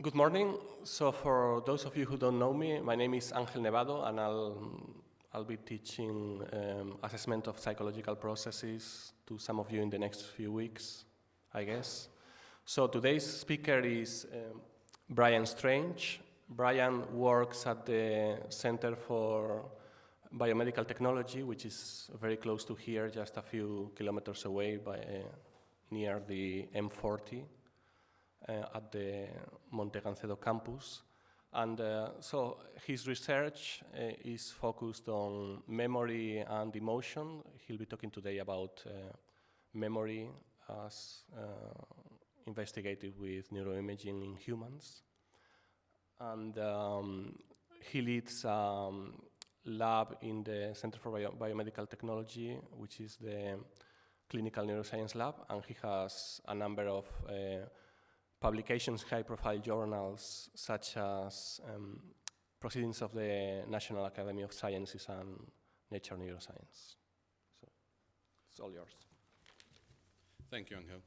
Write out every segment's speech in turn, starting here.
Good morning. So for those of you who don't know me, my name is Ángel Nevado, and I'll be teaching assessment of psychological processes to some of you in the next few weeks, I guess. So today's speaker is Bryan Strange. Bryan works at the Center for Biomedical Technology, which is very close to here, just a few kilometers away near the M40. At the Monte Gancedo campus. And so his research is focused on memory and emotion. He'll be talking today about memory as investigated with neuroimaging in humans. And he leads a lab in the Center for Biomedical Technology, which is the clinical neuroscience lab, and he has a number of publications, high-profile journals, such as Proceedings of the National Academy of Sciences and Nature Neuroscience. So it's all yours. Thank you, Angel.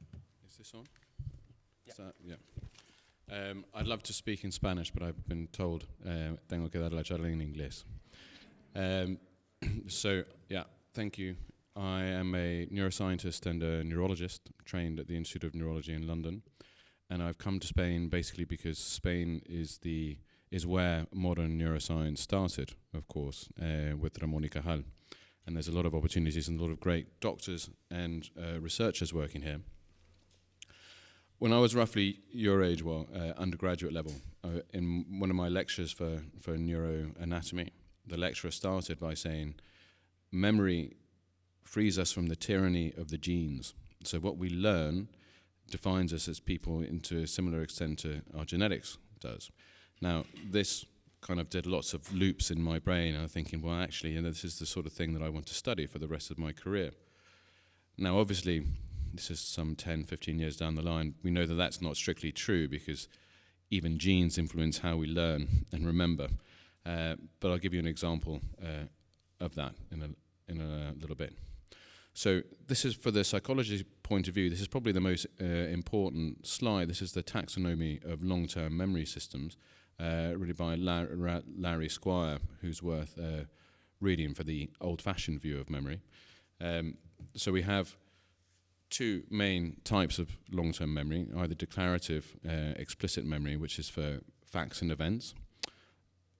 Is this on? Yeah. I'd love to speak in Spanish, but I've been told tengo que dar la charla en inglés. So, yeah, thank you. I am a neuroscientist and a neurologist trained at the Institute of Neurology in London. And I've come to Spain basically because Spain is where modern neuroscience started, of course, with Ramón y Cajal. And there's a lot of opportunities and a lot of great doctors and researchers working here. When I was roughly your age, undergraduate level, in one of my lectures for neuroanatomy, the lecturer started by saying, memory frees us from the tyranny of the genes. So what we learn defines us as people to a similar extent to our genetics does. Now, this kind of did lots of loops in my brain, and I'm thinking, well, actually, this is the sort of thing that I want to study for the rest of my career. Now, obviously, this is some 10, 15 years down the line. We know that that's not strictly true because even genes influence how we learn and remember. But I'll give you an example of that in a little bit. So this is, for the psychology point of view, this is probably the most important slide. This is the taxonomy of long-term memory systems, really by Larry Squire, who's worth reading for the old-fashioned view of memory. So we have two main types of long-term memory, either declarative, explicit memory, which is for facts and events.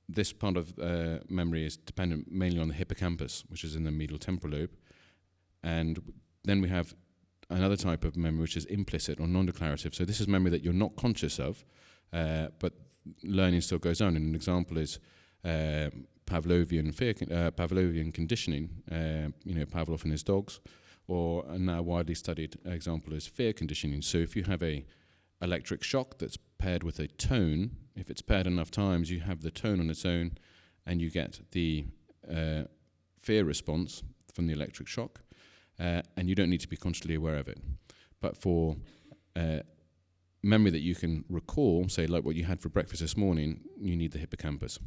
This part of memory is dependent mainly on the hippocampus, which is in the medial temporal lobe. And then we have another type of memory, which is implicit or non-declarative. So this is memory that you're not conscious of, but learning still goes on. And an example is Pavlovian conditioning, Pavlov and his dogs, or a now widely studied example is fear conditioning. So if you have a electric shock that's paired with a tone, if it's paired enough times, you have the tone on its own, and you get the fear response from the electric shock. And you don't need to be consciously aware of it. But for memory that you can recall, say like what you had for breakfast this morning, you need the hippocampus.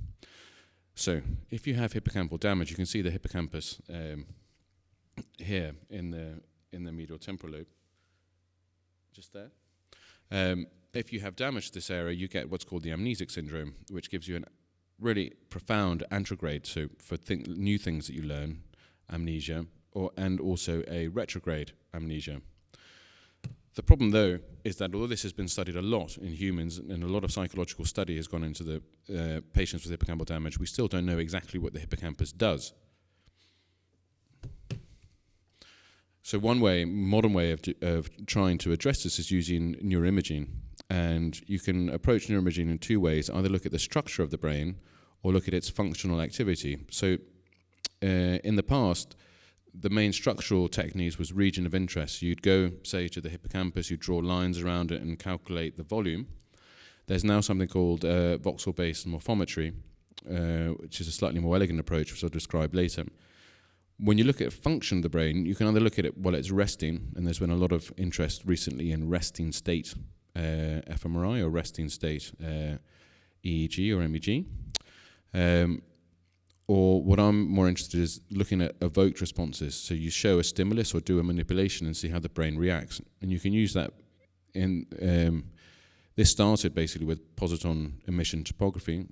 So if you have hippocampal damage, you can see the hippocampus here in the medial temporal lobe, just there. If you have damage to this area, you get what's called the amnesic syndrome, which gives you a really profound antegrade. So for new things that you learn, amnesia, and also a retrograde amnesia. The problem, though, is that although this has been studied a lot in humans, and a lot of psychological study has gone into the patients with hippocampal damage, we still don't know exactly what the hippocampus does. So one modern way of trying to address this is using neuroimaging. And you can approach neuroimaging in two ways, either look at the structure of the brain or look at its functional activity. So in the past, the main structural techniques was region of interest. You'd go, say, to the hippocampus, you'd draw lines around it and calculate the volume. There's now something called voxel-based morphometry, which is a slightly more elegant approach, which I'll describe later. When you look at function of the brain, you can either look at it while it's resting, and there's been a lot of interest recently in resting state fMRI or resting state EEG or MEG. Or what I'm more interested in is looking at evoked responses. So you show a stimulus or do a manipulation and see how the brain reacts. And you can use that in This started basically with positron emission topography,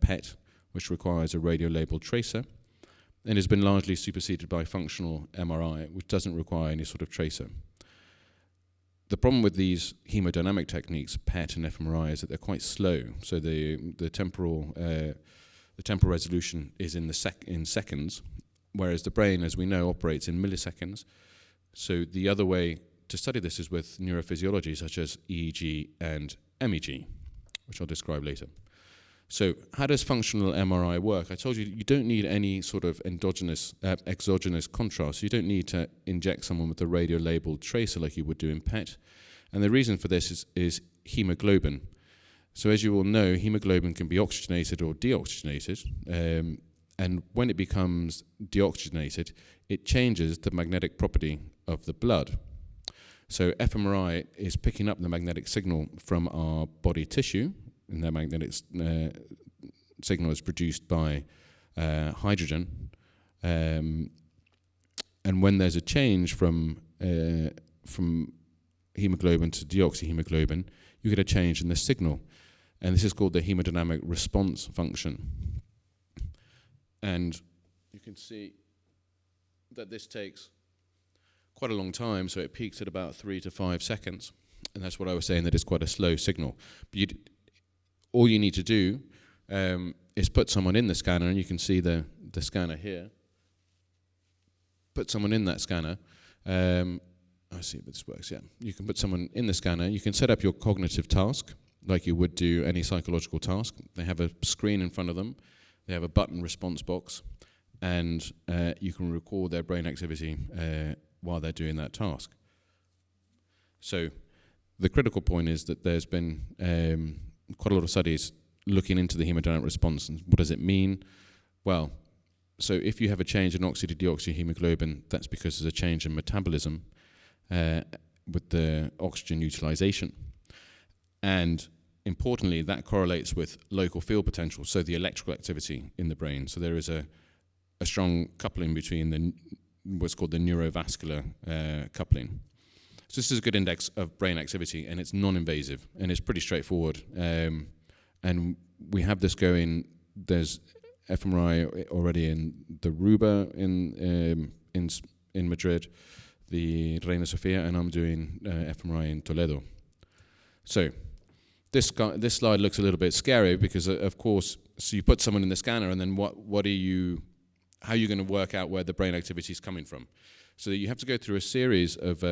PET, which requires a radio-labeled tracer, and has been largely superseded by functional MRI, which doesn't require any sort of tracer. The problem with these hemodynamic techniques, PET and fMRI, is that they're quite slow. So the temporal resolution is in seconds, whereas the brain, as we know, operates in milliseconds. So the other way to study this is with neurophysiology, such as EEG and MEG, which I'll describe later. So how does functional MRI work? I told you you don't need any sort of exogenous contrast. You don't need to inject someone with a radio-labeled tracer like you would do in PET. And the reason for this is hemoglobin. So as you all know, hemoglobin can be oxygenated or deoxygenated. And when it becomes deoxygenated, it changes the magnetic property of the blood. So fMRI is picking up the magnetic signal from our body tissue, and that magnetic signal is produced by hydrogen. And when there's a change from hemoglobin to deoxyhemoglobin, you get a change in the signal. And this is called the hemodynamic response function. And you can see that this takes quite a long time, so it peaks at about 3 to 5 seconds. And that's what I was saying, that it's quite a slow signal. But all you need to do is put someone in the scanner, and you can see the scanner here. Put someone in that scanner. I see if this works, yeah. You can put someone in the scanner. You can set up your cognitive task like you would do any psychological task. They have a screen in front of them. They have a button response box, and you can record their brain activity while they're doing that task. So the critical point is that there's been quite a lot of studies looking into the hemodynamic response. And what does it mean? Well, so if you have a change in oxy to deoxyhemoglobin, that's because there's a change in metabolism with the oxygen utilization. And importantly, that correlates with local field potential, so the electrical activity in the brain. So there is a strong coupling between what's called the neurovascular coupling. So this is a good index of brain activity, and it's non-invasive, and it's pretty straightforward. And we have this going. There's fMRI already in the RUBA in Madrid, the Reina Sofia, and I'm doing fMRI in Toledo. So this slide looks a little bit scary because, of course, so you put someone in the scanner, and then how are you going to work out where the brain activity is coming from? So you have to go through a series of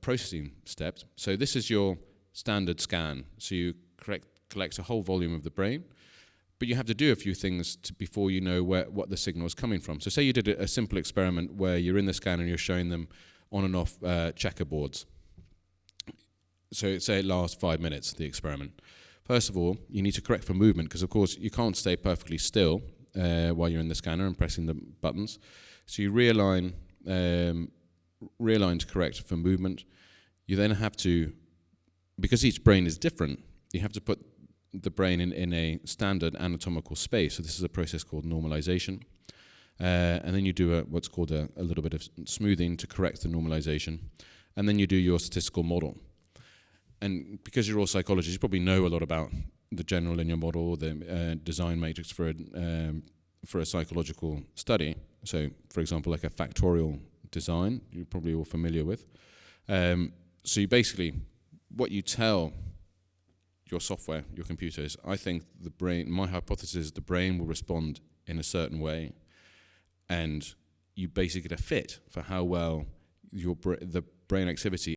processing steps. So this is your standard scan. So you collect a whole volume of the brain, but you have to do a few things before you know what the signal is coming from. So say you did a simple experiment where you're in the scanner and you're showing them on and off checkerboards. So say it lasts 5 minutes, the experiment. First of all, you need to correct for movement, because of course you can't stay perfectly still while you're in the scanner and pressing the buttons. So you realign to correct for movement. You then have to, because each brain is different, you have to put the brain in a standard anatomical space. So this is a process called normalization. And then you do what's called a little bit of smoothing to correct the normalization. And then you do your statistical model. And because you're all psychologists, you probably know a lot about the general linear model, the design matrix for a psychological study. So, for example, like a factorial design, you're probably all familiar with. So you basically, what you tell your software, your computer, is, I think the brain, my hypothesis is the brain will respond in a certain way, and you basically get a fit for how well the brain activity